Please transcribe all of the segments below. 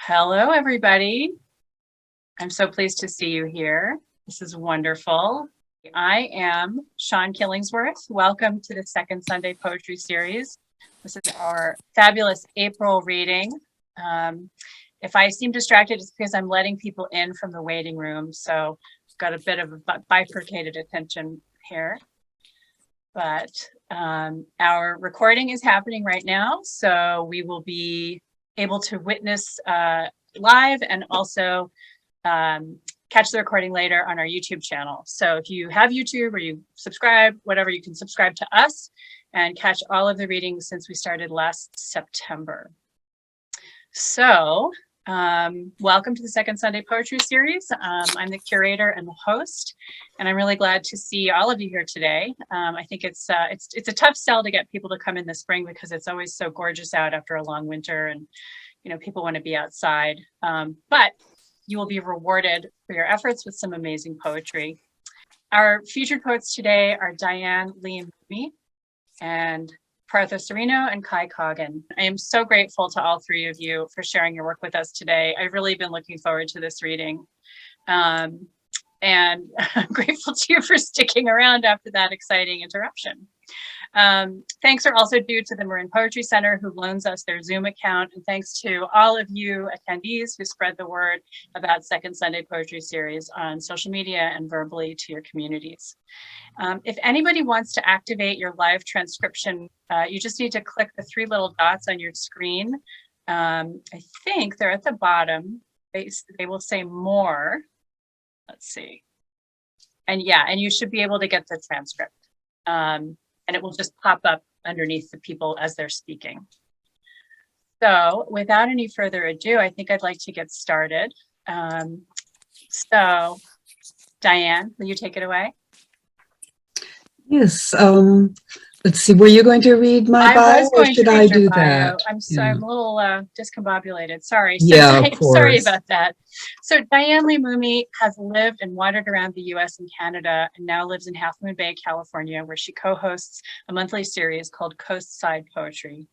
Hello, everybody. I'm so pleased to see you here. This is wonderful. I am Sean Killingsworth. Welcome to the second Sunday Poetry Series. This is our fabulous April reading. If I seem distracted, it's because I'm letting people in from the waiting room. So I've got a bit of a bifurcated attention here. But our recording is happening right now. So we will be able to witness live and also catch the recording later on our YouTube channel. So if you have YouTube or you subscribe, whatever, you can subscribe to us and catch all of the readings since we started last September. So welcome to the second Sunday Poetry Series. I'm the curator and the host, and I'm really glad to see all of you here today. I think it's a tough sell to get people to come in the spring because it's always so gorgeous out after a long winter, and people want to be outside. But you will be rewarded for your efforts with some amazing poetry. Our featured poets today are Diane, Lee, and Moomey, and Prartho, Sereno, and Coggin. I am so grateful to all three of you for sharing your work with us today. I've really been looking forward to this reading. And I'm grateful to you for sticking around after that exciting interruption. Thanks are also due to the Marin Poetry Center, who loans us their Zoom account, and thanks to all of you attendees who spread the word about Second Sunday Poetry Series on social media and verbally to your communities. If anybody wants to activate your live transcription, you just need to click the three little dots on your screen. I think they're at the bottom. They will say more. Let's see. And yeah, and you should be able to get the transcript. And it will just pop up underneath the people as they're speaking. So without any further ado, I think I'd like to get started. So Diane, will you take it away? Yes. Let's see. Were you going to read my bio, or should I do that? I'm sorry, I'm a little discombobulated. Sorry. Yeah, of course. Sorry about that. So Diane Lee Moomey has lived and wandered around the U.S. and Canada, and now lives in Half Moon Bay, California, where she co-hosts a monthly series called Coastside Poetry.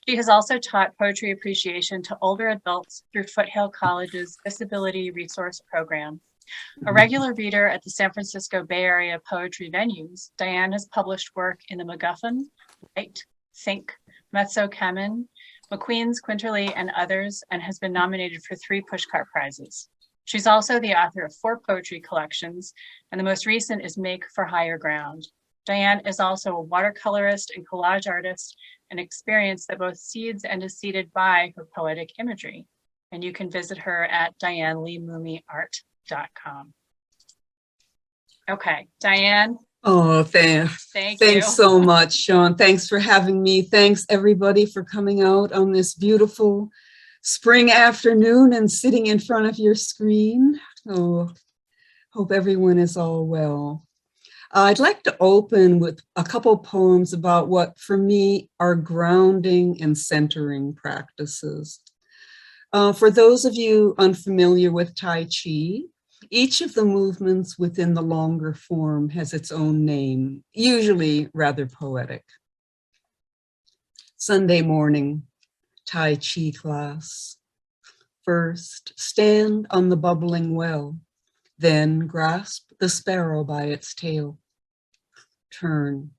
She has also taught poetry appreciation to older adults through Foothill College's Disability Resource Program. A regular reader at the San Francisco Bay Area poetry venues, Diane has published work in the MacGuffin, Write, Think, Mezzo Kamen, McQueen's, Quinterly, and others, and has been nominated for 3 Pushcart Prizes. She's also the author of 4 poetry collections, and the most recent is Make for Higher Ground. Diane is also a watercolorist and collage artist, an experience that both seeds and is seeded by her poetic imagery. And you can visit her at DianeLeeMoomeyArt.com. Okay, Diane. Oh, thanks so much, Sean. Thanks for having me. Thanks everybody for coming out on this beautiful spring afternoon and sitting in front of your screen. Oh, hope everyone is all well. I'd like to open with a couple poems about what, for me, are grounding and centering practices. For those of you unfamiliar with Tai Chi, each of the movements within the longer form has its own name, usually rather poetic. Sunday morning, Tai Chi class. First, stand on the bubbling well, then grasp the sparrow by its tail. Turn,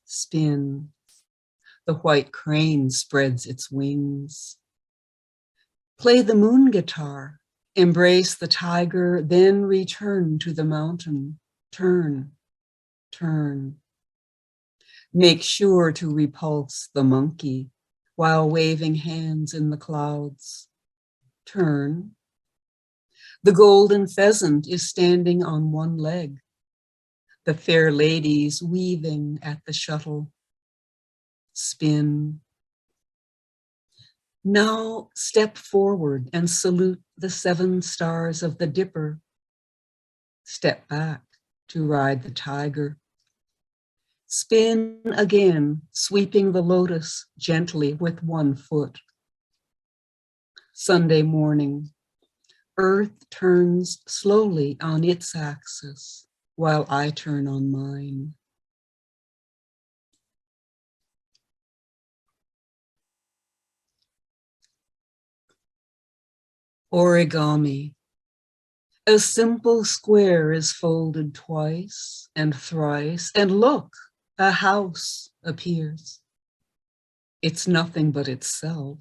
spin. The white crane spreads its wings. Play the moon guitar. Embrace the tiger, then return to the mountain. Turn, turn. Make sure to repulse the monkey while waving hands in the clouds. Turn. The golden pheasant is standing on one leg. The fair ladies weaving at the shuttle. Spin. Now step forward and salute the 7 stars of the Dipper. Step back to ride the tiger. Spin again, sweeping the lotus gently with 1 foot. Sunday morning, Earth turns slowly on its axis while I turn on mine. Origami. A simple square is folded twice and thrice, and look, a house appears. It's nothing but itself.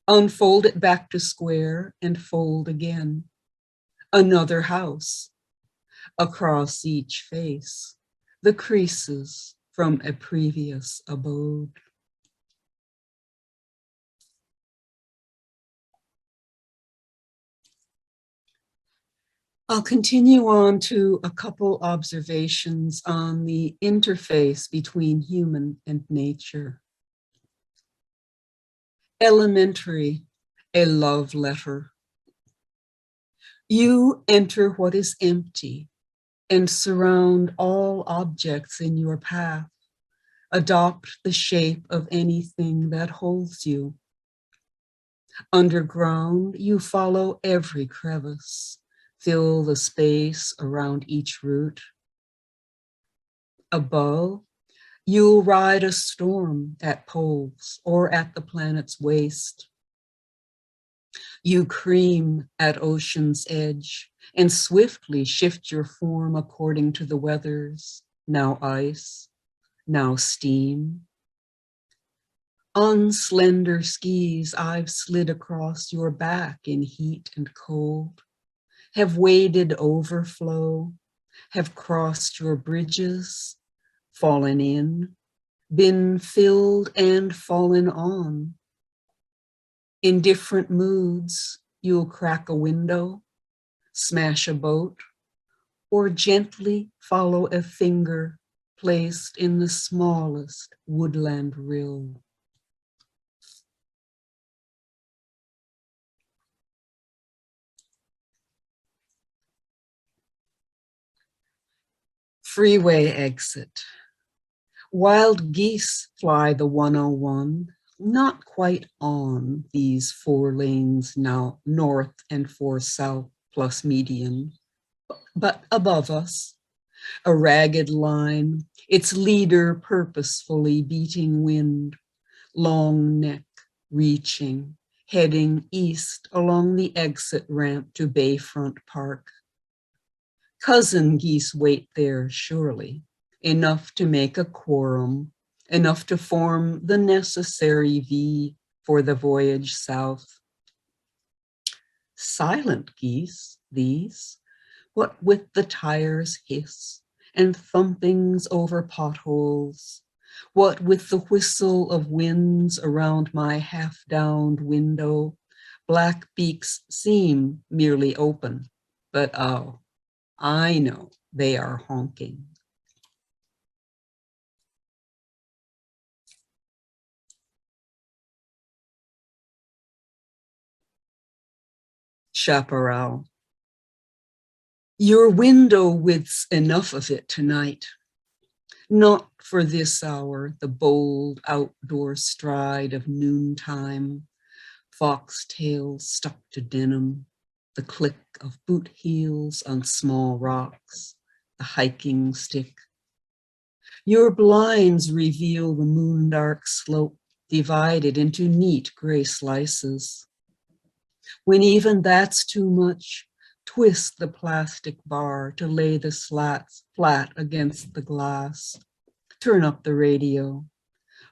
Unfold it back to square and fold again. Another house. Across each face, the creases from a previous abode. I'll continue on to a couple observations on the interface between human and nature. Elementary, a love letter. You enter what is empty and surround all objects in your path. Adopt the shape of anything that holds you. Underground, you follow every crevice. Fill the space around each root. Above, you'll ride a storm at poles or at the planet's waste. You cream at ocean's edge and swiftly shift your form according to the weathers, now ice, now steam. On slender skis, I've slid across your back in heat and cold, have waded overflow, have crossed your bridges, fallen in, been filled and fallen on. In different moods, you'll crack a window, smash a boat, or gently follow a finger placed in the smallest woodland rill. Freeway exit. Wild geese fly the 101, not quite on these 4 lanes now north and 4 south plus median, but above us, a ragged line, its leader purposefully beating wind, long neck reaching, heading east along the exit ramp to Bayfront Park. Cousin geese wait there, surely, enough to make a quorum, enough to form the necessary V for the voyage south. Silent geese, these, what with the tires hiss and thumpings over potholes, what with the whistle of winds around my half-downed window, black beaks seem merely open, but oh, I know they are honking. Chaparral. Your window width's enough of it tonight. Not for this hour, the bold outdoor stride of noontime, foxtails stuck to denim, the click of boot heels on small rocks, the hiking stick. Your blinds reveal the moondark slope divided into neat gray slices. When even that's too much, twist the plastic bar to lay the slats flat against the glass. Turn up the radio.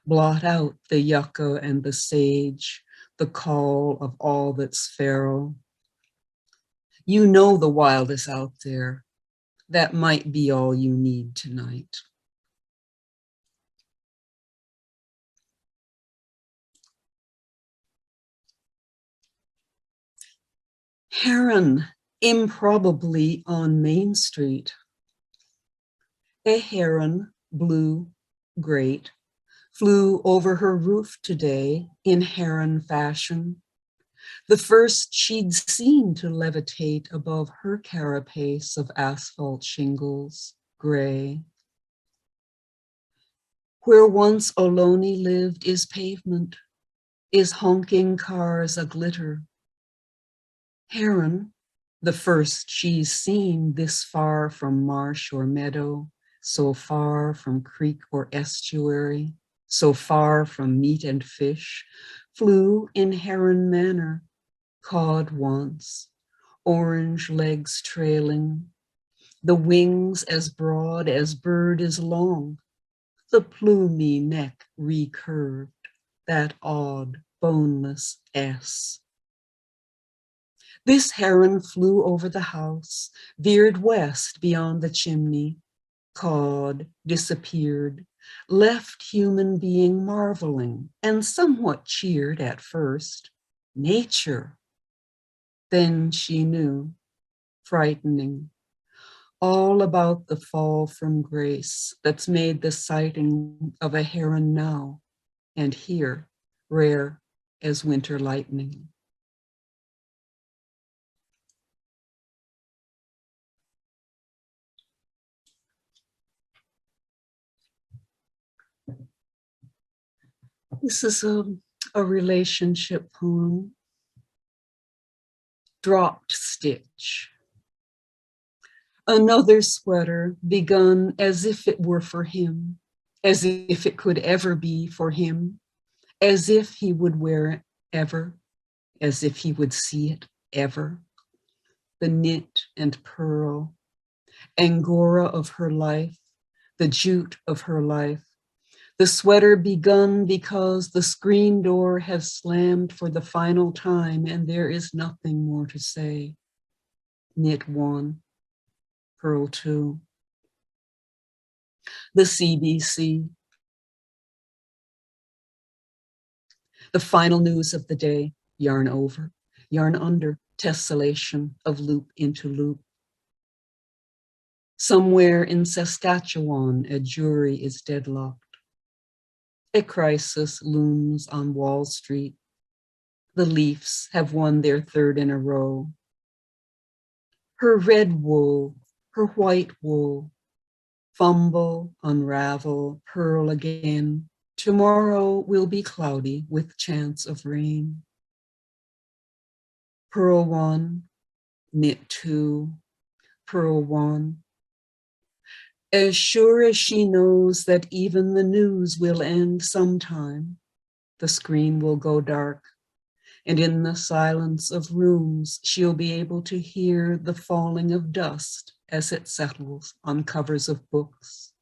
Blot out the yucca and the sage, the call of all that's feral. You know the wild is out there. That might be all you need tonight. Heron, improbably on Main Street. A heron, blue, great, flew over her roof today in heron fashion. The first she'd seen to levitate above her carapace of asphalt shingles, gray. Where once Ohlone lived is pavement, is honking cars a glitter. Heron, the first she's seen this far from marsh or meadow, so far from creek or estuary, so far from meat and fish, flew in heron manner, cod once, orange legs trailing, the wings as broad as bird is long, the plumy neck recurved, that odd, boneless S. This heron flew over the house, veered west beyond the chimney, cawed, disappeared, left human being marveling and somewhat cheered at first. Nature. Then she knew, frightening, all about the fall from grace that's made the sighting of a heron now and here rare as winter lightning. This is a relationship poem, Dropped Stitch. Another sweater begun as if it were for him, as if it could ever be for him, as if he would wear it ever, as if he would see it ever. The knit and pearl, angora of her life, the jute of her life, the sweater begun because the screen door has slammed for the final time and there is nothing more to say. Knit one, pearl two. The CBC. The final news of the day, yarn over, yarn under, tessellation of loop into loop. Somewhere in Saskatchewan, a jury is deadlocked. A crisis looms on Wall Street. The Leafs have won their third in a row. Her red wool, her white wool, fumble, unravel, pearl again. Tomorrow will be cloudy with chance of rain. Pearl one, knit two, pearl one. As sure as she knows that even the news will end sometime, the screen will go dark, and in the silence of rooms, she'll be able to hear the falling of dust as it settles on covers of books,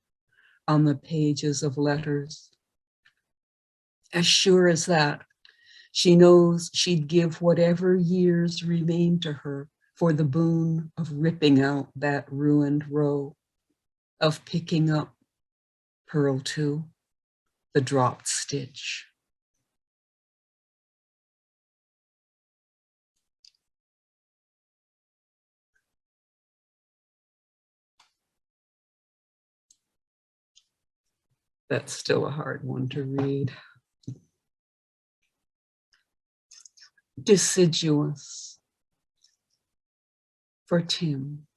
on the pages of letters. As sure as that, she knows she'd give whatever years remain to her for the boon of ripping out that ruined row, of picking up pearl two, the dropped stitch. That's still a hard one to read. Deciduous, for Tim.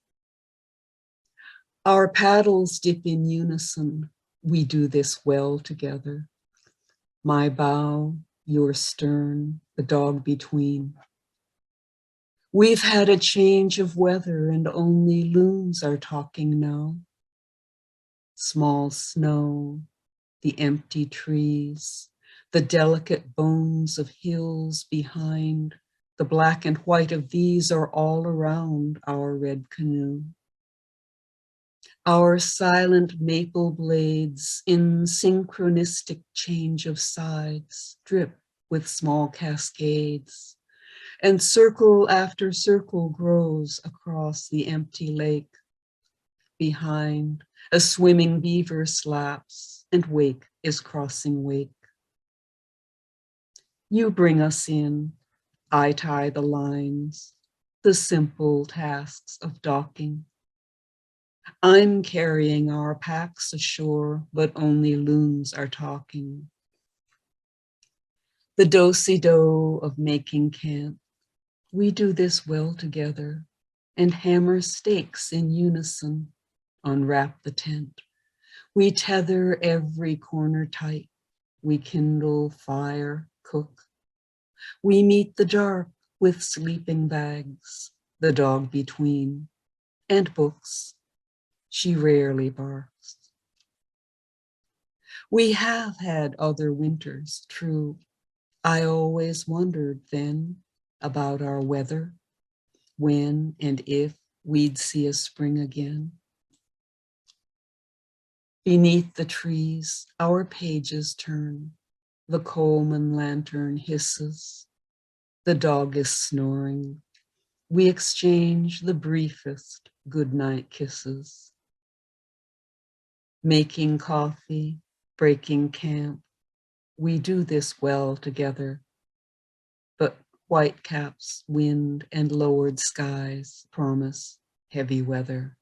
Our paddles dip in unison. We do this well together. My bow, your stern, the dog between. We've had a change of weather and only loons are talking now. Small snow, the empty trees, the delicate bones of hills behind, the black and white of these are all around our red canoe. Our silent maple blades in synchronistic change of sides drip with small cascades, and circle after circle grows across the empty lake. Behind, a swimming beaver slaps, and wake is crossing wake. You bring us in, I tie the lines, the simple tasks of docking. I'm carrying our packs ashore, but only loons are talking. The do-si-do of making camp. We do this well together and hammer stakes in unison, unwrap the tent. We tether every corner tight. We kindle fire, cook. We meet the dark with sleeping bags, the dog between, and books. She rarely barks. We have had other winters, true. I always wondered then about our weather, when and if we'd see a spring again. Beneath the trees, our pages turn, the Coleman lantern hisses, the dog is snoring. We exchange the briefest goodnight kisses. Making coffee, breaking camp, we do this well together, but white caps, wind, and lowered skies promise heavy weather.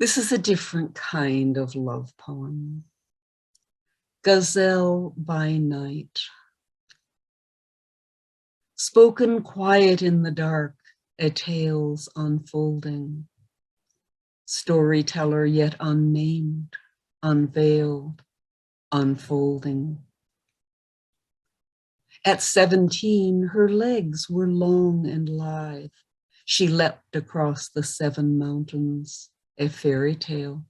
This is a different kind of love poem. Gazelle by Night. Spoken quiet in the dark, a tale's unfolding. Storyteller yet unnamed, unveiled, unfolding. At 17, her legs were long and lithe. She leapt across the 7 mountains, a fairy tale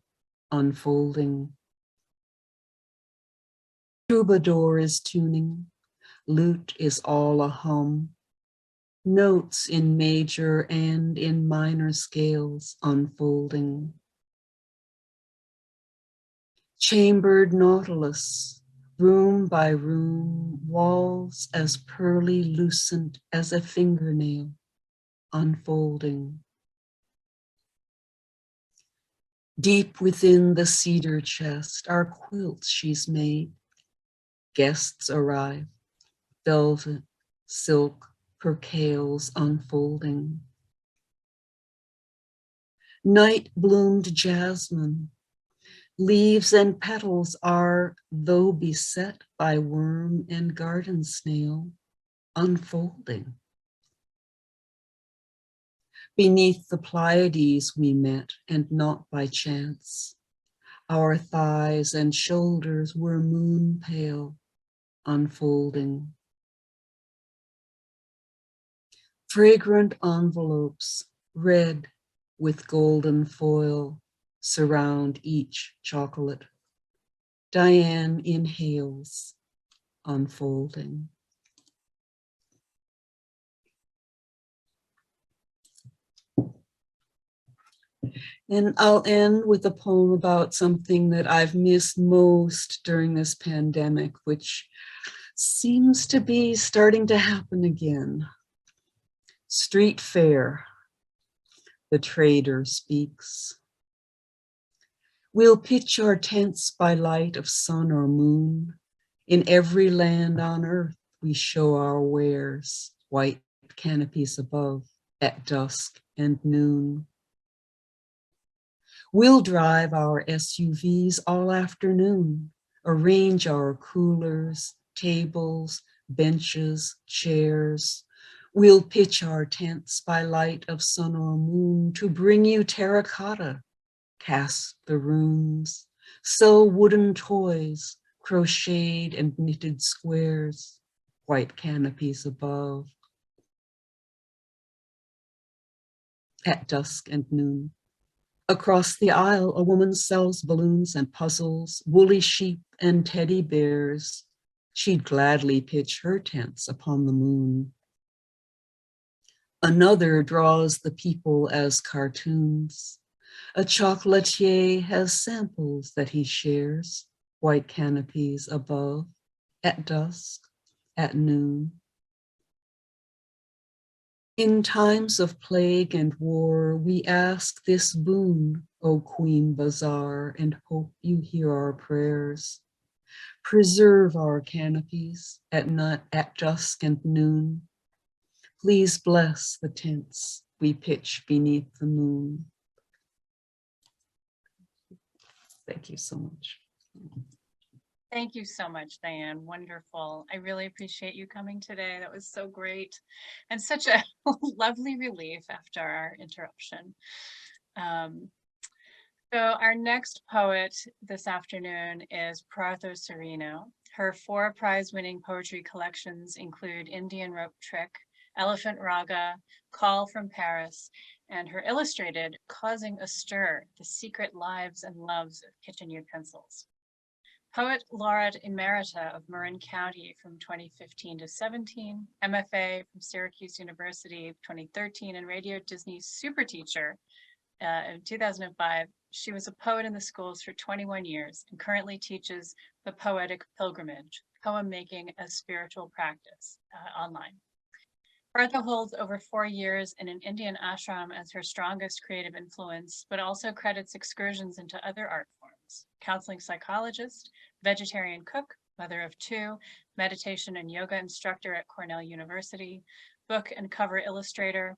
unfolding. Troubadour is tuning, lute is all a hum, notes in major and in minor scales unfolding. Chambered nautilus, room by room, walls as pearly lucent as a fingernail unfolding. Deep within the cedar chest are quilts she's made. Guests arrive, velvet, silk, percales unfolding. Night bloomed jasmine, leaves and petals are, though beset by worm and garden snail, unfolding. Beneath the Pleiades we met, and not by chance. Our thighs and shoulders were moon pale, unfolding. Fragrant envelopes, red with golden foil, surround each chocolate. Diane inhales, unfolding. And I'll end with a poem about something that I've missed most during this pandemic, which seems to be starting to happen again. Street fair, the trader speaks. We'll pitch our tents by light of sun or moon. In every land on earth, we show our wares, white canopies above, at dusk and noon. We'll drive our SUVs all afternoon, arrange our coolers, tables, benches, chairs. We'll pitch our tents by light of sun or moon to bring you terracotta, cast the runes, sew wooden toys, crocheted and knitted squares, white canopies above. At dusk and noon. Across the aisle, a woman sells balloons and puzzles, woolly sheep and teddy bears. She'd gladly pitch her tents upon the moon. Another draws the people as cartoons. A chocolatier has samples that he shares, white canopies above, at dusk, at noon. In times of plague and war, we ask this boon, O Queen Bazaar, and hope you hear our prayers. Preserve our canopies at dusk and noon. Please bless the tents we pitch beneath the moon. Thank you so much. Thank you so much, Diane. Wonderful. I really appreciate you coming today. That was so great and such a lovely relief after our interruption. So our next poet this afternoon is Prartho Sereno. Her 4 prize-winning poetry collections include Indian Rope Trick, Elephant Raga, Call from Paris, and her illustrated Causing a Stir, The Secret Lives and Loves of Kitchen Utensils. Poet Laureate Emerita of Marin County from 2015 to 17, MFA from Syracuse University 2013, and Radio Disney Super Teacher in 2005. She was a poet in the schools for 21 years and currently teaches The Poetic Pilgrimage, poem making as spiritual practice online. Prartho holds over 4 years in an Indian ashram as her strongest creative influence, but also credits excursions into other art forms. Counseling psychologist, vegetarian cook, mother of 2, meditation and yoga instructor at Cornell University, book and cover illustrator,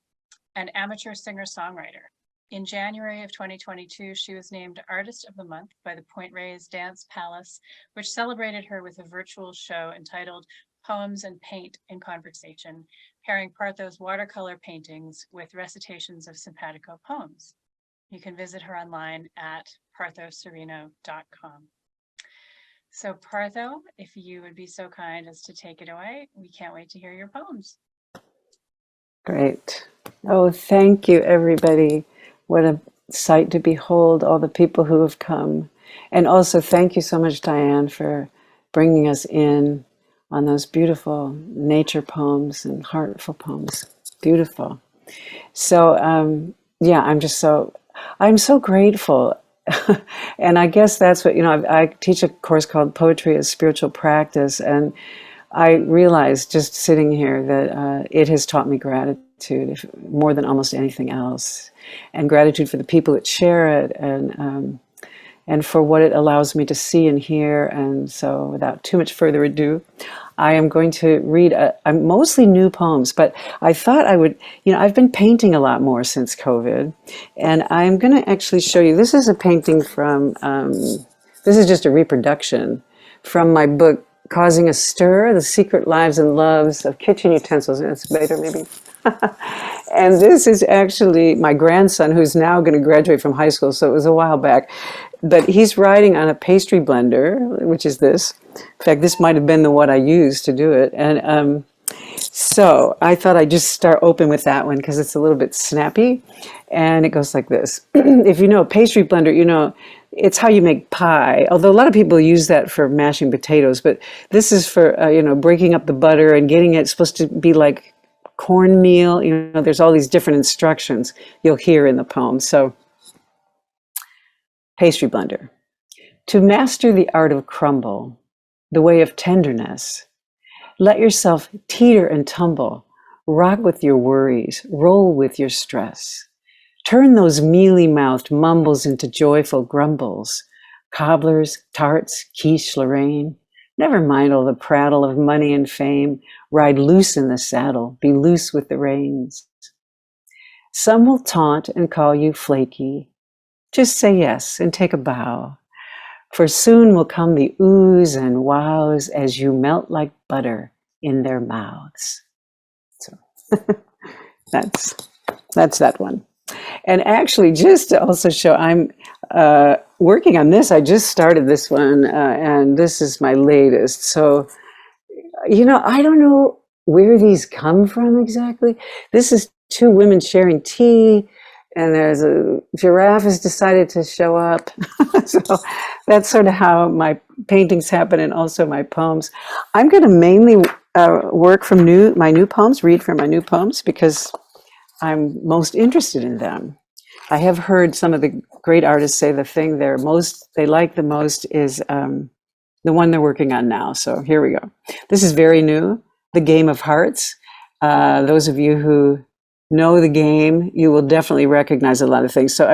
and amateur singer-songwriter. In January of 2022, she was named Artist of the Month by the Point Reyes Dance Palace, which celebrated her with a virtual show entitled Poems and Paint in Conversation, pairing Prartho's watercolor paintings with recitations of simpatico poems. You can visit her online at prarthosereno.com. So Prartho, if you would be so kind as to take it away, we can't wait to hear your poems. Great. Oh, thank you, everybody. What a sight to behold, all the people who have come. And also thank you so much, Diane, for bringing us in on those beautiful nature poems and heartful poems. Beautiful. So, yeah, I'm so grateful. And I guess that's what, I teach a course called Poetry as Spiritual Practice. And I realized just sitting here that it has taught me gratitude more than almost anything else. And gratitude for the people that share it and for what it allows me to see and hear. And so without too much further ado, I am going to read mostly new poems, but I thought I would, I've been painting a lot more since COVID, and I'm going to actually show you, this is a painting from, this is just a reproduction from my book, Causing a Stir, The Secret Lives and Loves of Kitchen Utensils. And it's later, maybe. And this is actually my grandson, who's now going to graduate from high school, so it was a while back. But he's writing on a pastry blender, which is this. In fact, this might have been the one I used to do it. And so I thought I'd just start open with that one because it's a little bit snappy. And it goes like this. If you know a pastry blender, it's how you make pie. Although a lot of people use that for mashing potatoes, but this is for, breaking up the butter and getting it supposed to be like cornmeal. There's all these different instructions you'll hear in the poem. So, pastry blender. To master the art of crumble, the way of tenderness, let yourself teeter and tumble, rock with your worries, roll with your stress. Turn those mealy-mouthed mumbles into joyful grumbles. Cobblers, tarts, quiche, Lorraine. Never mind all the prattle of money and fame. Ride loose in the saddle, be loose with the reins. Some will taunt and call you flaky. Just say yes and take a bow. For soon will come the oohs and wows as you melt like butter in their mouths. So that's that one. And actually, just to also show, I'm working on this. I just started this one, and this is my latest. So, I don't know where these come from exactly. This is 2 women sharing tea, and there's a giraffe has decided to show up. So that's sort of how my paintings happen, and also my poems. I'm going to mainly work from my new poems, read from my new poems, because I'm most interested in them. I have heard some of the great artists say the thing they like the most is the one they're working on now. So here we go. This is very new, The Game of Hearts. Those of you who know the game, you will definitely recognize a lot of things. So,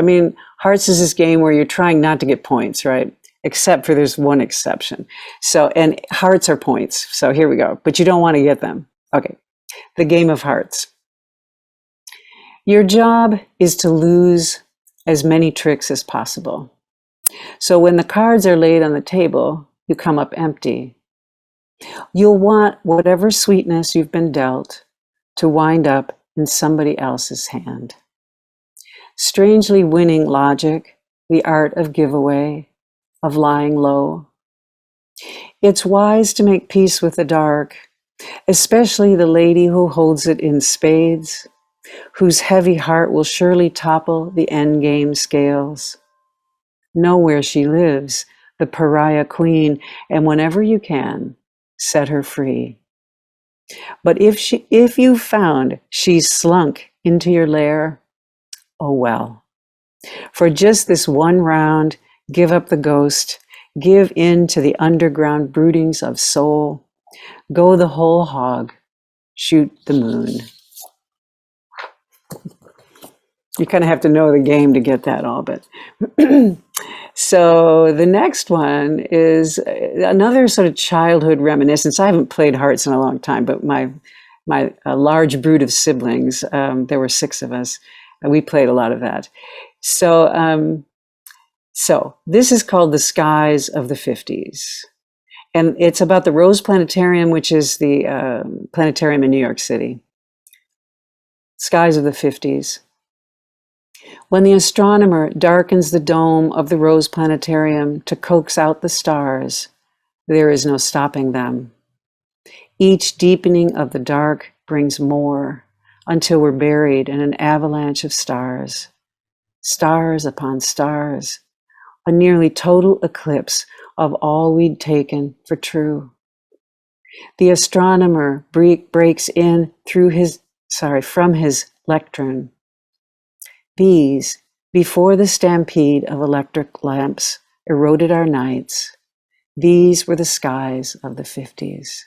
hearts is this game where you're trying not to get points, right? Except for there's one exception. So, and hearts are points. So here we go. But you don't want to get them. Okay. The Game of Hearts. Your job is to lose as many tricks as possible. So when the cards are laid on the table, you come up empty. You'll want whatever sweetness you've been dealt to wind up in somebody else's hand. Strangely winning logic, the art of giveaway, of lying low. It's wise to make peace with the dark, especially the lady who holds it in spades. whose heavy heart will surely topple the endgame scales. Know where she lives, the pariah queen, and whenever you can, set her free. But if you found she's slunk into your lair, oh well. For just this one round, give up the ghost, give in to the underground broodings of soul, go the whole hog, shoot the moon. You kind of have to know the game to get that all, but so the next one is another sort of childhood reminiscence. I haven't played hearts in a long time, but my large brood of siblings, there were 6 of us, and we played a lot of that. So this is called The Skies of the 50s. And it's about the Rose Planetarium, which is the planetarium in New York City. Skies of the 50s. When the astronomer darkens the dome of the Rose Planetarium to coax out the stars, there is no stopping them. Each deepening of the dark brings more until we're buried in an avalanche of stars. Stars upon stars, a nearly total eclipse of all we'd taken for true. The astronomer breaks in from his lectern. These, before the stampede of electric lamps eroded our nights, these were the skies of the 50s.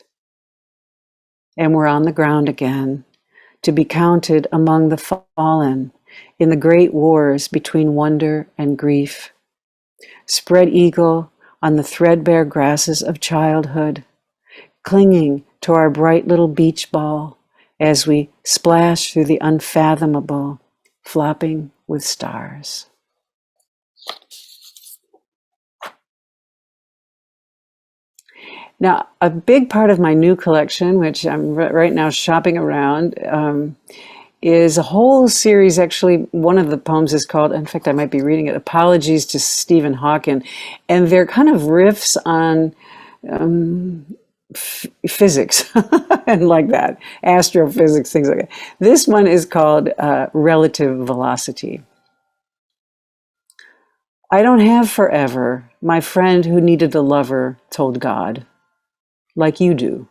And we're on the ground again, to be counted among the fallen in the great wars between wonder and grief. Spread eagle on the threadbare grasses of childhood, clinging to our bright little beach ball as we splash through the unfathomable, flopping with stars. Now, a big part of my new collection, which I'm right now shopping around, is a whole series. Actually, one of the poems is called, in fact, I might be reading it, Apologies to Stephen Hawking. And they're kind of riffs on physics and like that, astrophysics, things like that. This one is called Relative Velocity. I don't have forever, my friend who needed a lover told God, like you do.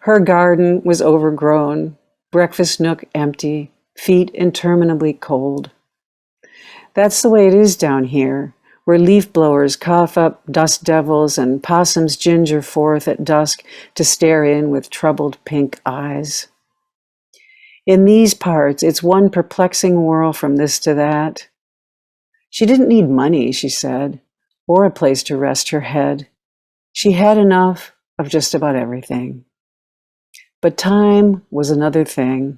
Her garden was overgrown, breakfast nook empty, feet interminably cold. That's the way it is down here, where leaf blowers cough up dust devils and possums ginger forth at dusk to stare in with troubled pink eyes. In these parts, it's one perplexing whirl from this to that. She didn't need money, she said, or a place to rest her head. She had enough of just about everything. But time was another thing,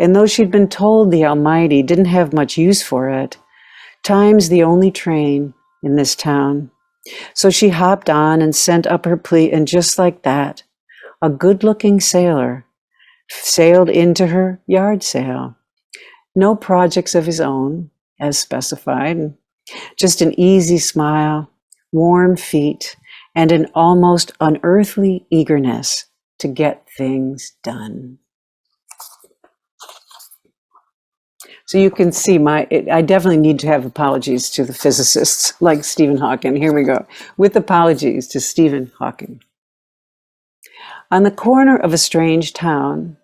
and though she'd been told the Almighty didn't have much use for it, time's the only train in this town. So she hopped on and sent up her plea, and just like that, a good-looking sailor sailed into her yard sale. No projects of his own, as specified, just an easy smile, warm feet, and an almost unearthly eagerness to get things done. So you can see I definitely need to have apologies to the physicists like Stephen Hawking. Here we go. With apologies to Stephen Hawking. On the corner of a strange town,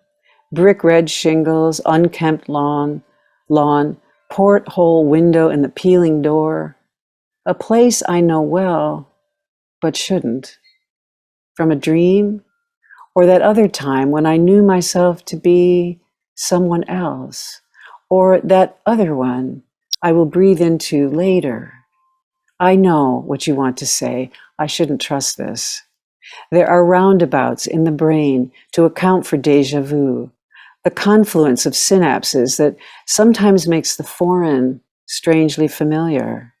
brick red shingles, unkempt lawn, porthole window and the peeling door, a place I know well, but shouldn't. From a dream, or that other time when I knew myself to be someone else, or that other one I will breathe into later. I know what you want to say. I shouldn't trust this. There are roundabouts in the brain to account for déjà vu, the confluence of synapses that sometimes makes the foreign strangely familiar.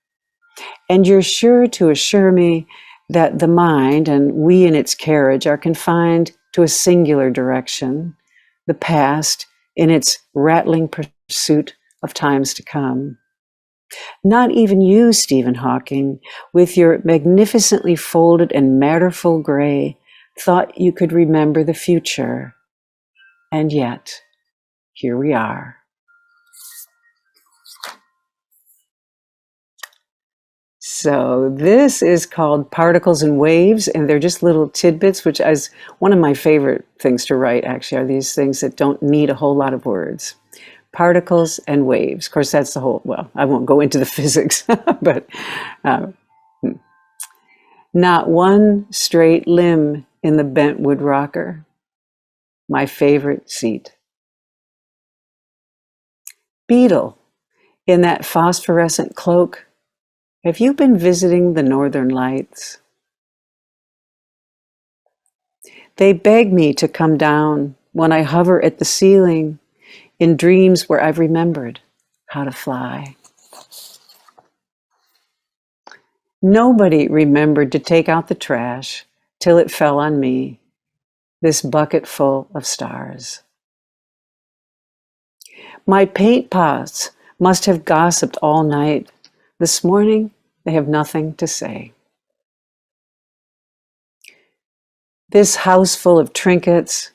And you're sure to assure me that the mind and we in its carriage are confined to a singular direction, the past in its rattling pursuit of times to come. Not even you, Stephen Hawking, with your magnificently folded and matterful gray, thought you could remember the future. And yet, here we are. So this is called Particles and Waves, and they're just little tidbits, which is one of my favorite things to write, actually, are these things that don't need a whole lot of words. Particles and waves. Of course, that's the whole, well, I won't go into the physics, but not one straight limb in the bentwood rocker. My favorite seat. Beetle, in that phosphorescent cloak, have you been visiting the Northern Lights? They beg me to come down when I hover at the ceiling in dreams where I've remembered how to fly. Nobody remembered to take out the trash till it fell on me, this bucket full of stars. My paint pots must have gossiped all night. This morning, they have nothing to say. This house full of trinkets,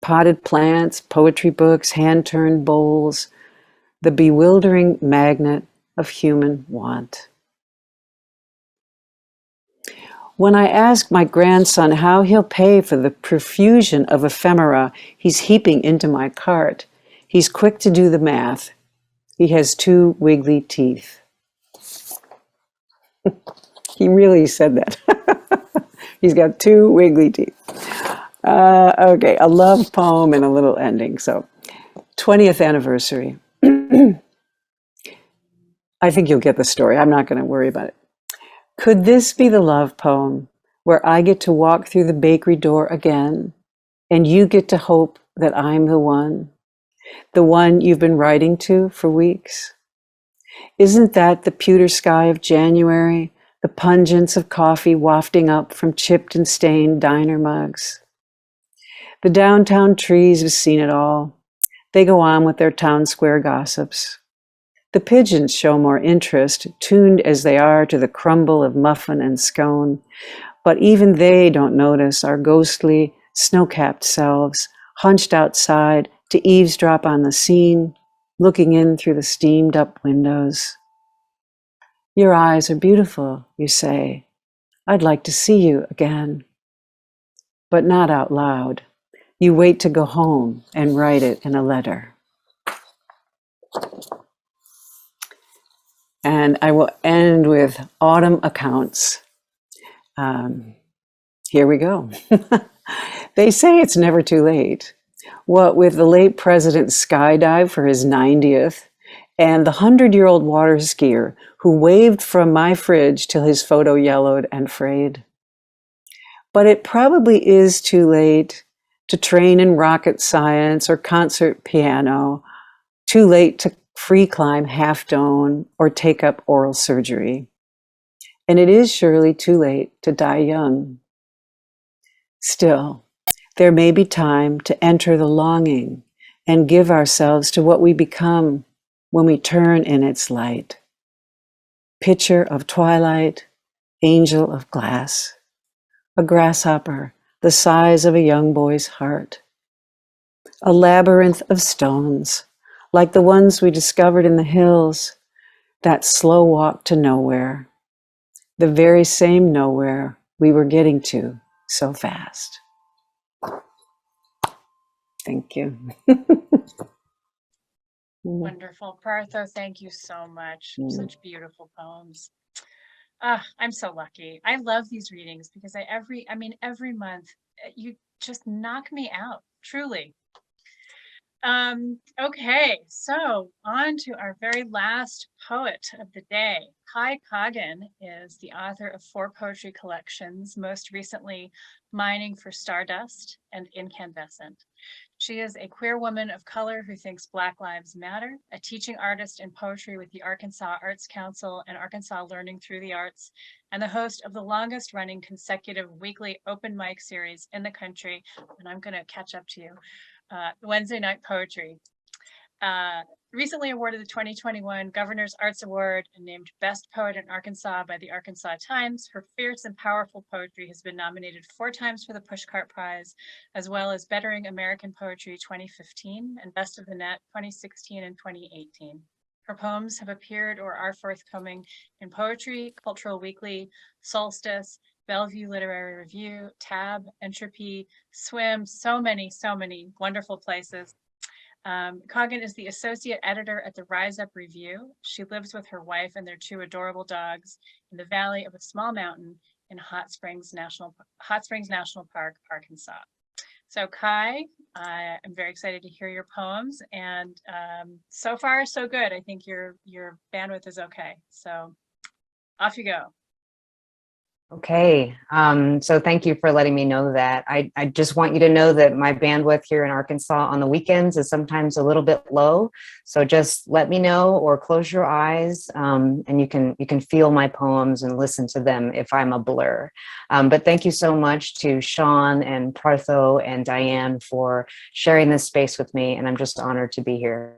potted plants, poetry books, hand-turned bowls, the bewildering magnet of human want. When I ask my grandson how he'll pay for the profusion of ephemera he's heaping into my cart, he's quick to do the math. He has 2 wiggly teeth. He really said that. He's got 2 wiggly teeth. Okay, a love poem and a little ending. So, 20th anniversary. I think you'll get the story. I'm not going to worry about it. Could this be the love poem where I get to walk through the bakery door again and you get to hope that I'm the one you've been writing to for weeks? Isn't that the pewter sky of January, the pungence of coffee wafting up from chipped and stained diner mugs? The downtown trees have seen it all. They go on with their town square gossips. The pigeons show more interest, tuned as they are to the crumble of muffin and scone, but even they don't notice our ghostly, snow-capped selves, hunched outside to eavesdrop on the scene, looking in through the steamed-up windows. Your eyes are beautiful, you say. I'd like to see you again. But not out loud. You wait to go home and write it in a letter. And I will end with autumn accounts. Here we go. They say it's never too late. What with the late president's skydive for his 90th and the 100-year-old water skier who waved from my fridge till his photo yellowed and frayed. But it probably is too late to train in rocket science or concert piano, too late to free climb Half Dome or take up oral surgery. And it is surely too late to die young. Still, there may be time to enter the longing and give ourselves to what we become when we turn in its light. Pitcher of twilight, angel of glass, a grasshopper the size of a young boy's heart, a labyrinth of stones, like the ones we discovered in the hills, that slow walk to nowhere, the very same nowhere we were getting to so fast. Thank you. Wonderful. Prartho, thank you so much. Such beautiful poems. I'm so lucky. I love these readings because every month you just knock me out, truly. Okay, so on to our very last poet of the day. Coggin is the author of 4 poetry collections, most recently Mining for Stardust and Incandescent. She is a queer woman of color who thinks Black Lives Matter, a teaching artist in poetry with the Arkansas Arts Council and Arkansas Learning Through the Arts, and the host of the longest running consecutive weekly open mic series in the country. And I'm going to catch up to you. Wednesday Night Poetry. recently awarded the 2021 Governor's Arts Award and named Best Poet in Arkansas by the Arkansas Times. Her fierce and powerful poetry has been nominated 4 times for the Pushcart Prize, as well as Bettering American Poetry 2015 and Best of the Net 2016 and 2018. Her poems have appeared or are forthcoming in Poetry, Cultural Weekly, SOLSTICE, Bellevue Literary Review, Tab, Entropy, SWWIM, so many wonderful places. Coggin is the associate editor at the Rise Up Review. She lives with her wife and their 2 adorable dogs in the valley of a small mountain in Hot Springs National Park, Arkansas. So Kai, I am very excited to hear your poems, and so far so good. I think your bandwidth is okay. So off you go. Okay, so thank you for letting me know that. I just want you to know that my bandwidth here in Arkansas on the weekends is sometimes a little bit low. So just let me know or close your eyes, and you can feel my poems and listen to them if I'm a blur. But thank you so much to Sean and Prartho and Diane for sharing this space with me, and I'm just honored to be here.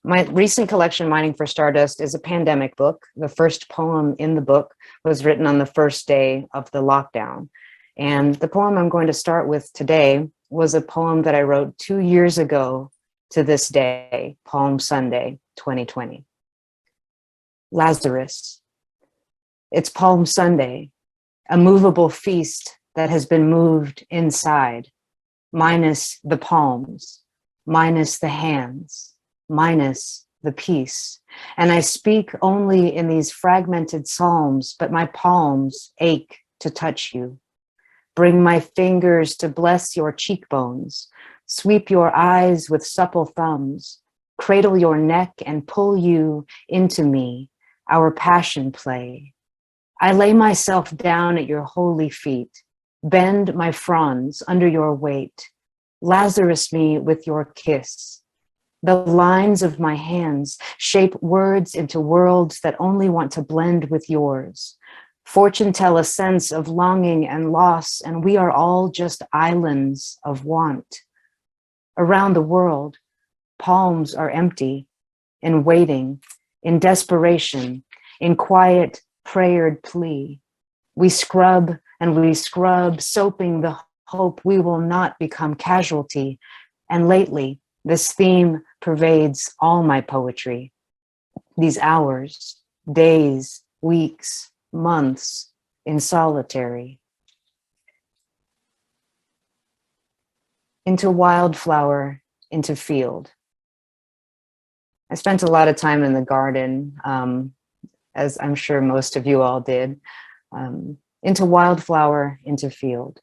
My recent collection, Mining for Stardust, is a pandemic book. The first poem in the book was written on the first day of the lockdown. And the poem I'm going to start with today was a poem that I wrote 2 years ago to this day, Palm Sunday, 2020. Lazarus. It's Palm Sunday, a movable feast that has been moved inside, minus the palms, minus the hands, minus the peace. And I speak only in these fragmented psalms, but my palms ache to touch you. Bring my fingers to bless your cheekbones. Sweep your eyes with supple thumbs. Cradle your neck and pull you into me, our passion play. I lay myself down at your holy feet. Bend my fronds under your weight. Lazarus me with your kiss. The lines of my hands shape words into worlds that only want to blend with yours. Fortune tell a sense of longing and loss, and we are all just islands of want. Around the world, palms are empty, in waiting, in desperation, in quiet, prayered plea. We scrub and we scrub, soaping the hope we will not become casualty. And lately, this theme pervades all my poetry. These hours, days, weeks, months in solitary. Into wildflower, into field. I spent a lot of time in the garden, as I'm sure most of you all did. Into wildflower, into field.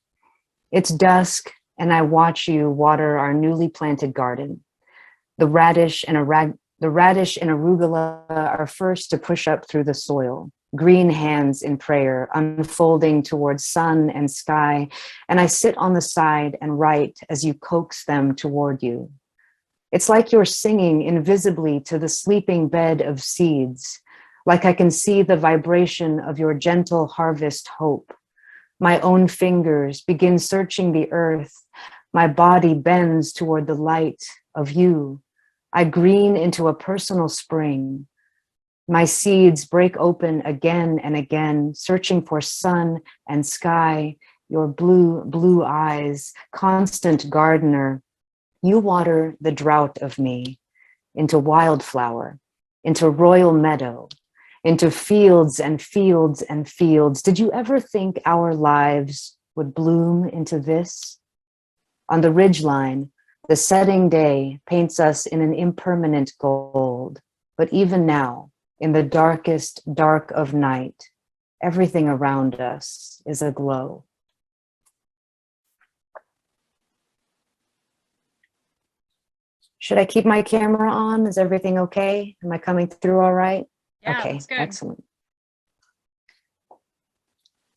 It's dusk, and I watch you water our newly planted garden. The radish and arugula are first to push up through the soil, green hands in prayer, unfolding towards sun and sky, and I sit on the side and write as you coax them toward you. It's like you're singing invisibly to the sleeping bed of seeds, like I can see the vibration of your gentle harvest hope. My own fingers begin searching the earth. My body bends toward the light of you. I green into a personal spring. My seeds break open again and again, searching for sun and sky, your blue, blue eyes, constant gardener. You water the drought of me into wildflower, into royal meadow, into fields and fields and fields. Did you ever think our lives would bloom into this? On the ridgeline, the setting day paints us in an impermanent gold. But even now, in the darkest dark of night, everything around us is aglow. Should I keep my camera on? Is everything okay? Am I coming through all right? Yeah, okay, that's good. Excellent.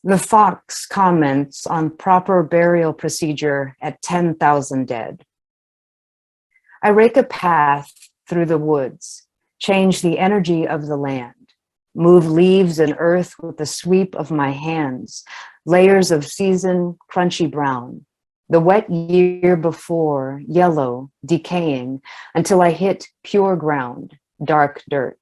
The fox comments on proper burial procedure at 10,000 dead. I rake a path through the woods, change the energy of the land, move leaves and earth with the sweep of my hands, layers of seasoned, crunchy brown, The wet year before, yellow, decaying, until I hit pure ground, dark dirt.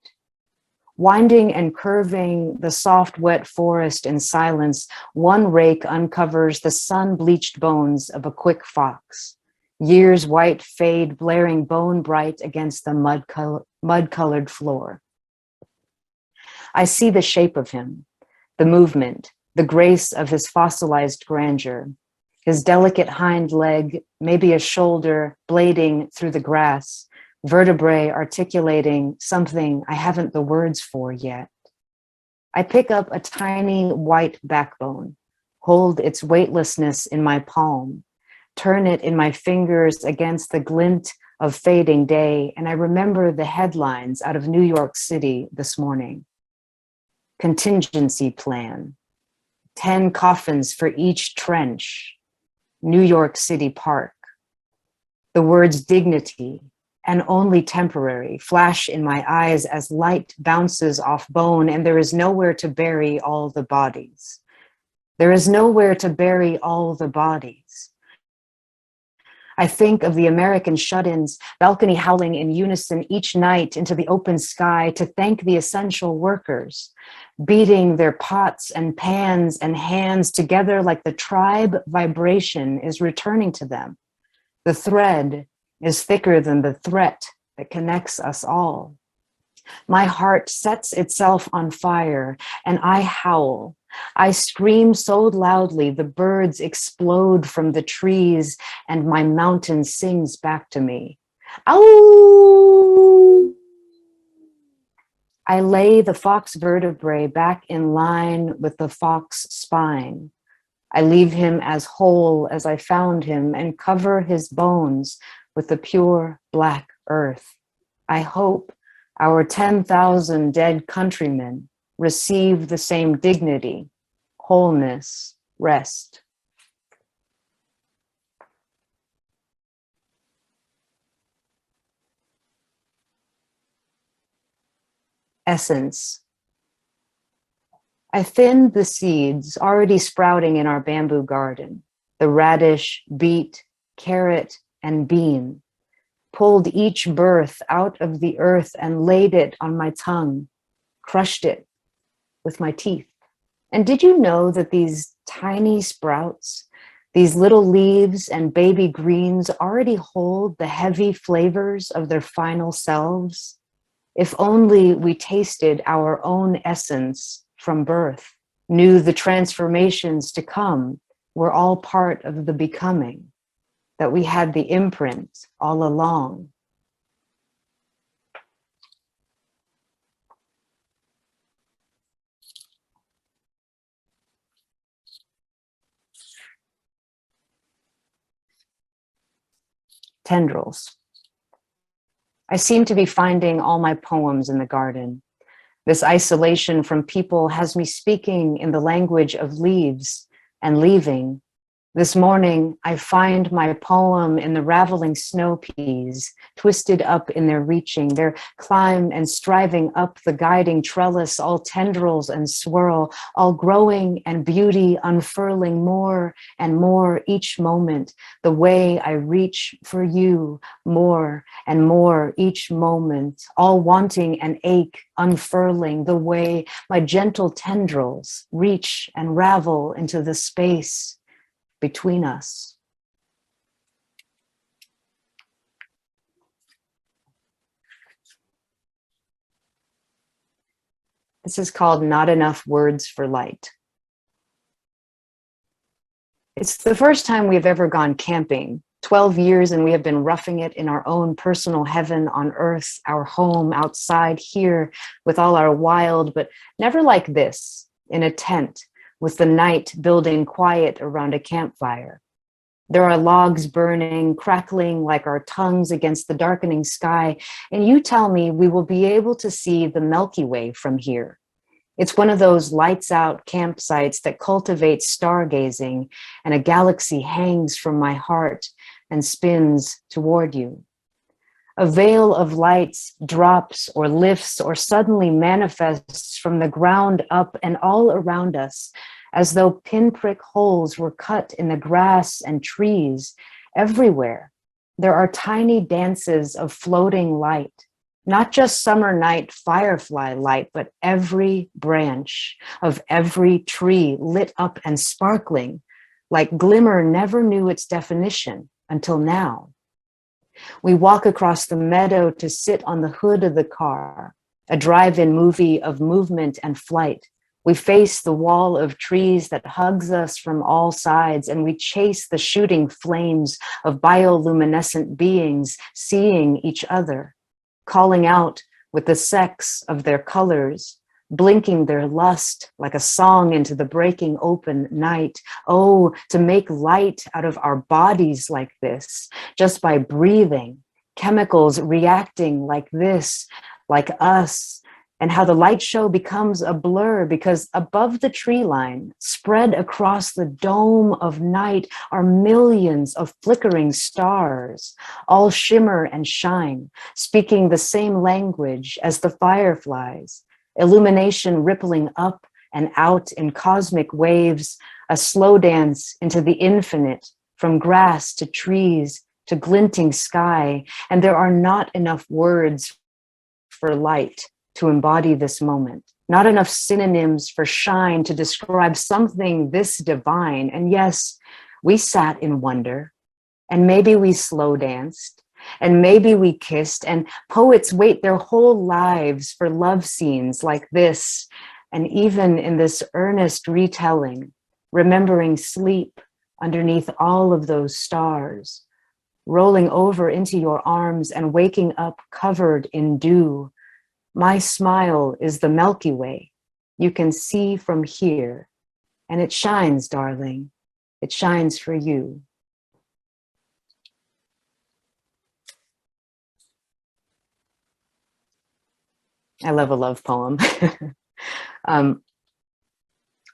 Winding and curving the soft, wet forest in silence, one rake uncovers the sun-bleached bones of a quick fox. Years white fade, blaring bone bright against the mud-colored floor. I see the shape of him, the movement, the grace of his fossilized grandeur, his delicate hind leg, maybe a shoulder, blading through the grass, vertebrae articulating something I haven't the words for yet. I pick up a tiny white backbone, hold its weightlessness in my palm, turn it in my fingers against the glint of fading day, and I remember the headlines out of New York City this morning. Contingency plan, 10 coffins for each trench, New York City Park. The words dignity and only temporary flash in my eyes as light bounces off bone, and there is nowhere to bury all the bodies. There is nowhere to bury all the bodies. I think of the American shut-ins, balcony howling in unison each night into the open sky to thank the essential workers, beating their pots and pans and hands together like the tribe vibration is returning to them. The thread is thicker than the threat that connects us all. My heart sets itself on fire and I howl. I scream so loudly the birds explode from the trees and my mountain sings back to me. Ow! I lay the fox vertebrae back in line with the fox spine. I leave him as whole as I found him and cover his bones with the pure black earth. I hope our 10,000 dead countrymen receive the same dignity, wholeness, rest. Essence. I thinned the seeds already sprouting in our bamboo garden, the radish, beet, carrot, and bean, pulled each birth out of the earth and laid it on my tongue, crushed it with my teeth. And did you know that these tiny sprouts, these little leaves and baby greens already hold the heavy flavors of their final selves? If only we tasted our own essence from birth, knew the transformations to come were all part of the becoming, that we had the imprint all along. Tendrils. I seem to be finding all my poems in the garden. This isolation from people has me speaking in the language of leaves and leaving. This morning, I find my poem in the raveling snow peas, twisted up in their reaching, their climb and striving up the guiding trellis, all tendrils and swirl, all growing and beauty unfurling more and more each moment, the way I reach for you more and more each moment, all wanting and ache unfurling, the way my gentle tendrils reach and ravel into the space between us. This is called Not Enough Words for Light. It's the first time we've ever gone camping. 12 years and we have been roughing it in our own personal heaven on earth, our home outside here with all our wild, but never like this, in a tent, with the night building quiet around a campfire. There are logs burning, crackling like our tongues against the darkening sky, and you tell me we will be able to see the Milky Way from here. It's one of those lights out campsites that cultivate stargazing, and a galaxy hangs from my heart and spins toward you. A veil of lights drops or lifts or suddenly manifests from the ground up and all around us, as though pinprick holes were cut in the grass and trees. Everywhere, there are tiny dances of floating light, not just summer night firefly light, but every branch of every tree lit up and sparkling, like glimmer never knew its definition until now. We walk across the meadow to sit on the hood of the car, a drive-in movie of movement and flight. We face the wall of trees that hugs us from all sides, and we chase the shooting flames of bioluminescent beings seeing each other, calling out with the sex of their colors, blinking their lust like a song into the breaking open night. Oh, to make light out of our bodies like this, just by breathing, chemicals reacting like this, like us, and how the light show becomes a blur because above the tree line, spread across the dome of night, are millions of flickering stars, all shimmer and shine, speaking the same language as the fireflies, illumination rippling up and out in cosmic waves, a slow dance into the infinite, from grass to trees to glinting sky. And there are not enough words for light to embody this moment, not enough synonyms for shine to describe something this divine. And yes, we sat in wonder, and maybe we slow danced, and maybe we kissed, and poets wait their whole lives for love scenes like this. And even in this earnest retelling, remembering sleep underneath all of those stars, rolling over into your arms and waking up covered in dew. My smile is the Milky Way you can see from here, and it shines, darling. It shines for you. I love a love poem. On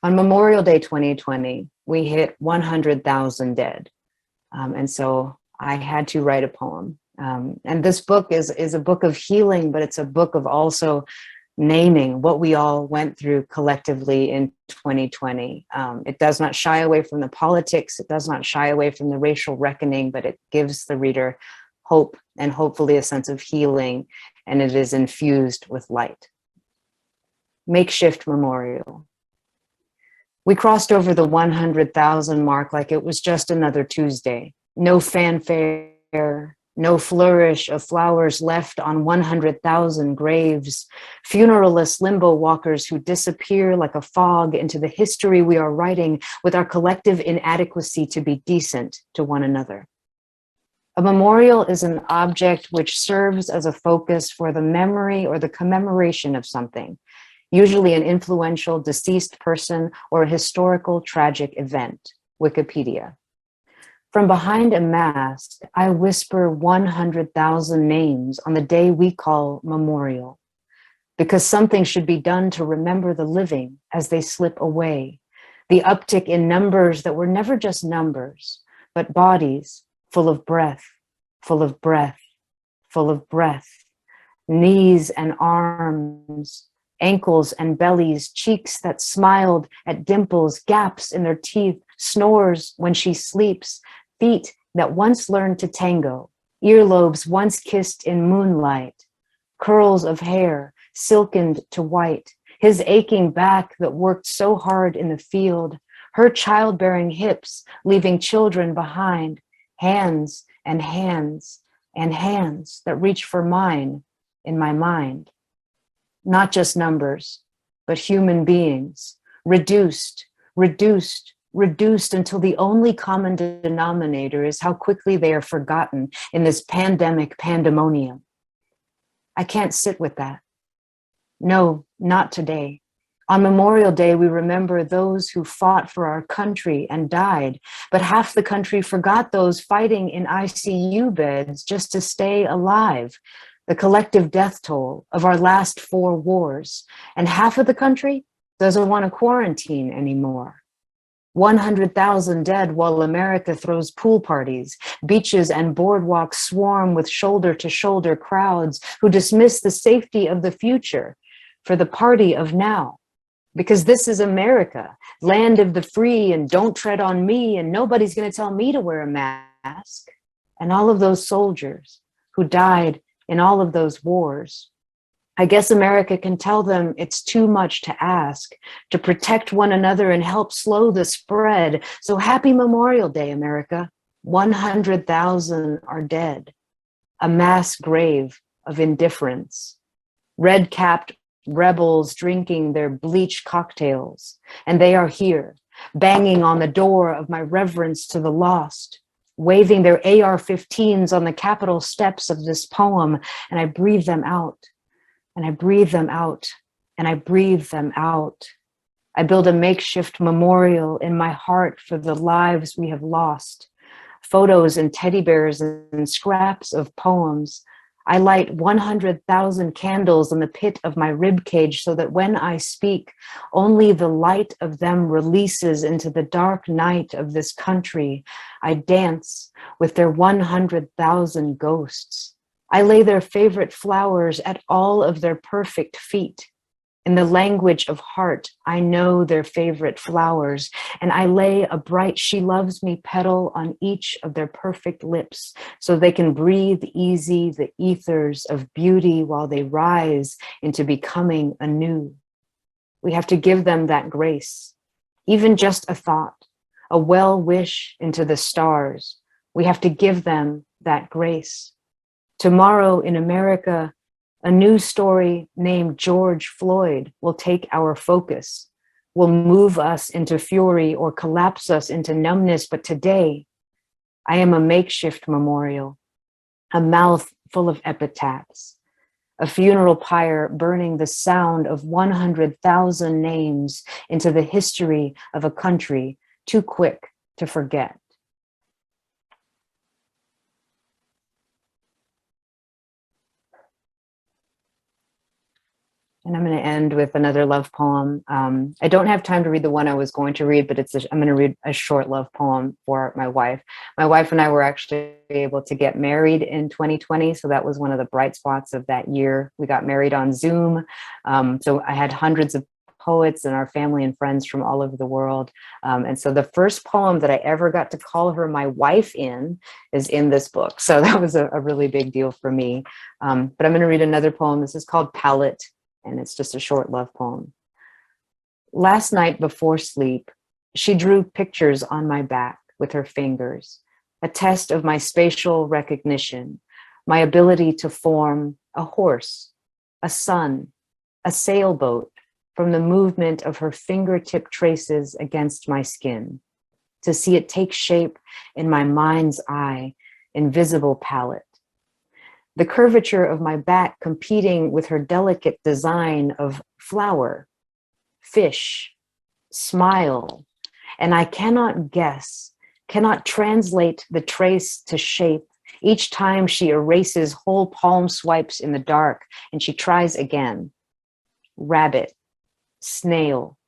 Memorial Day 2020, we hit 100,000 dead. And so I had to write a poem. And this book is a book of healing, but it's a book of also naming what we all went through collectively in 2020. It does not shy away from the politics. It does not shy away from the racial reckoning, but it gives the reader hope and hopefully a sense of healing, and it is infused with light. Makeshift memorial. We crossed over the 100,000 mark like it was just another Tuesday. No fanfare, no flourish of flowers left on 100,000 graves, funeralless limbo walkers who disappear like a fog into the history we are writing with our collective inadequacy to be decent to one another. A memorial is an object which serves as a focus for the memory or the commemoration of something, usually an influential deceased person or a historical tragic event. Wikipedia. From behind a mask, I whisper 100,000 names on the day we call memorial, because something should be done to remember the living as they slip away, the uptick in numbers that were never just numbers, but bodies full of breath, full of breath, full of breath, knees and arms, ankles and bellies, cheeks that smiled at dimples, gaps in their teeth, snores when she sleeps, feet that once learned to tango, earlobes once kissed in moonlight, curls of hair silkened to white, his aching back that worked so hard in the field, her childbearing hips leaving children behind, hands and hands and hands that reach for mine in my mind. Not just numbers, but human beings, reduced, reduced, reduced until the only common denominator is how quickly they are forgotten in this pandemic pandemonium. I can't sit with that. No, not today. On Memorial Day, we remember those who fought for our country and died, but half the country forgot those fighting in ICU beds just to stay alive, the collective death toll of our last 4 wars. And half of the country doesn't want to quarantine anymore. 100,000 dead while America throws pool parties, beaches and boardwalks swarm with shoulder-to-shoulder crowds who dismiss the safety of the future for the party of now. because this is America, land of the free, and don't tread on me, and nobody's going to tell me to wear a mask. And all of those soldiers who died in all of those wars, I guess America can tell them it's too much to ask to protect one another and help slow the spread. So happy Memorial Day, America. 100,000 are dead. A mass grave of indifference. Red-capped rebels drinking their bleach cocktails. And they are here, banging on the door of my reverence to the lost, waving their AR-15s on the Capitol steps of this poem, and I breathe them out. And I breathe them out, and I breathe them out. I build a makeshift memorial in my heart for the lives we have lost. Photos and teddy bears and scraps of poems. I light 100,000 candles in the pit of my rib cage so that when I speak, only the light of them releases into the dark night of this country. I dance with their 100,000 ghosts. I lay their favorite flowers at all of their perfect feet. In the language of heart, I know their favorite flowers, and I lay a bright "She Loves Me" petal on each of their perfect lips so they can breathe easy the ethers of beauty while they rise into becoming anew. We have to give them that grace, even just a thought, a well wish into the stars. We have to give them that grace. Tomorrow in America, a new story named George Floyd will take our focus, will move us into fury or collapse us into numbness. But today, I am a makeshift memorial, a mouth full of epitaphs, a funeral pyre burning the sound of 100,000 names into the history of a country too quick to forget. And I'm going to end with another love poem. I don't have time to read the one I was going to read, but I'm going to read a short love poem for my wife. My wife and I were actually able to get married in 2020. So that was one of the bright spots of that year. We got married on Zoom. So I had hundreds of poets and our family and friends from all over the world. And so the first poem that I ever got to call her my wife in is in this book. So that was a really big deal for me. But I'm going to read another poem. This is called Palette. And it's just a short love poem. Last night before sleep, she drew pictures on my back with her fingers, a test of my spatial recognition, my ability to form a horse, a sun, a sailboat from the movement of her fingertip traces against my skin, to see it take shape in my mind's eye, invisible palette. The curvature of my back competing with her delicate design of flower, fish, smile, and I cannot guess, cannot translate the trace to shape each time she erases whole palm swipes in the dark and she tries again. Rabbit, snail,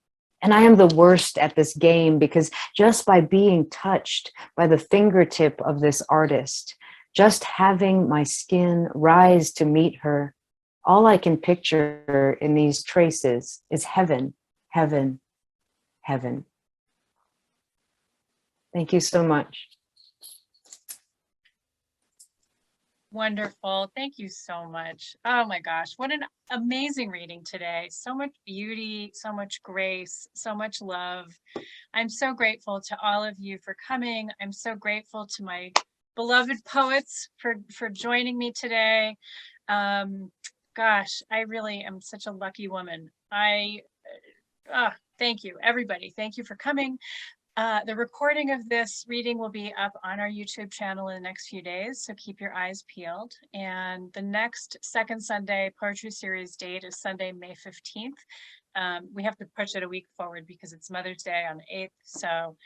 and I am the worst at this game because just by being touched by the fingertip of this artist, just having my skin rise to meet her, all I can picture in these traces is heaven, heaven, heaven. Thank you so much. Wonderful. Thank you so much. Oh my gosh, what an amazing reading today. So much beauty, so much grace, so much love. I'm so grateful to all of you for coming. I'm so grateful to my beloved poets for joining me today. Gosh, I really am such a lucky woman. Thank you, everybody. Thank you for coming. The recording of this reading will be up on our YouTube channel in the next few days, so keep your eyes peeled. And the next second Sunday poetry series date is Sunday, May 15th. We have to push it a week forward because it's Mother's Day on the 8th, so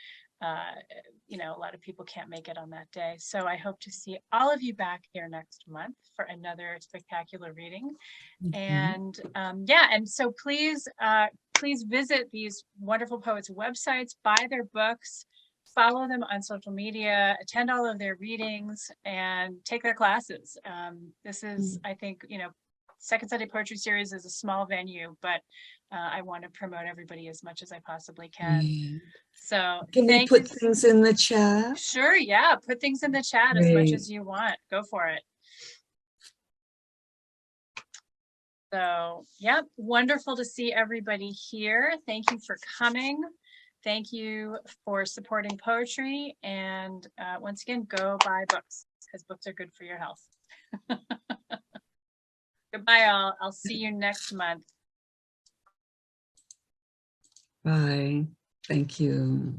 you know, a lot of people can't make it on that day. So I hope to see all of you back here next month for another spectacular reading. And yeah, and so please visit these wonderful poets' websites, buy their books, follow them on social media, attend all of their readings, and take their classes. This is, I think, you know, Second Sunday Poetry Series is a small venue, but I want to promote everybody as much as I possibly can. Yeah. So Can we thank put you. things in the chat? Sure, yeah, put things in the chat as much as you want. Go for it. So, yep, wonderful to see everybody here. Thank you for coming. Thank you for supporting poetry. And once again, go buy books because books are good for your health. Goodbye, all. I'll see you next month. Bye. Thank you.